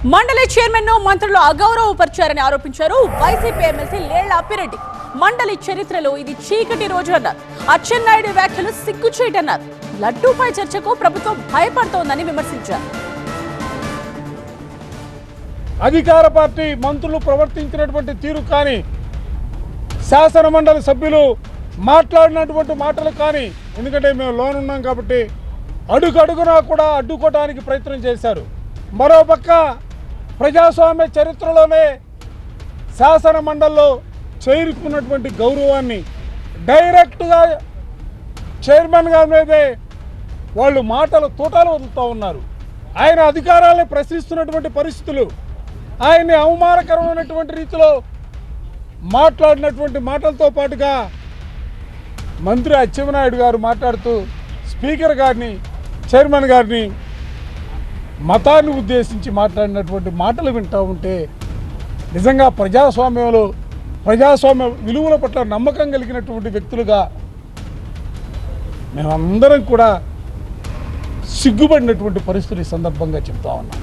మండలి చైర్మన్ ను మంత్రులు అగౌరవపరిచారని ఆరోపించారు వైసీపీ ఎమ్మెల్సీ లేళ్ల అప్పిరెడ్డి. మండలి చరిత్రలో ఇది చీకటి రోజు అన్నారు. అచ్చెన్నాయుడు వ్యాఖ్యలు సిగ్గుచేటన్నారు. లడ్డూపై చర్చకు ప్రభుత్వం భయపడుతోందని విమర్శించారు. అధికార పార్టీ మంత్రులు ప్రవర్తించినటువంటి తీరు కానీ, శాసన మండలి సభ్యులు మాట్లాడినటువంటి మాటలు కానీ, ఎందుకంటే మేము లోనున్నాం కాబట్టి అడుగడుగునా కూడా అడ్డుకోవడానికి ప్రయత్నం చేశారు. మరోపక్క ప్రజాస్వామ్య చరిత్రలోనే శాసన మండలిలో చేరుకున్నటువంటి గౌరవాన్ని డైరెక్ట్గా చైర్మన్ గారి మీదే వాళ్ళు తూటాలు వదులుతూ ఉన్నారు. ఆయన అధికారాలను ప్రశ్నిస్తున్నటువంటి పరిస్థితులు, ఆయన్ని అవమానకరమైనటువంటి రీతిలో మాట్లాడినటువంటి మాటలతో పాటుగా మంత్రి అచ్చెన్నాయుడు గారు మాట్లాడుతూ స్పీకర్ గారిని, చైర్మన్ గారిని మతాన్ని ఉద్దేశించి మాట్లాడినటువంటి మాటలు వింటూ ఉంటే నిజంగా ప్రజాస్వామ్య విలువల పట్ల నమ్మకం కలిగినటువంటి వ్యక్తులుగా మేమందరం కూడా సిగ్గుపడినటువంటి పరిస్థితులు ఈ సందర్భంగా చెప్తా ఉన్నాం.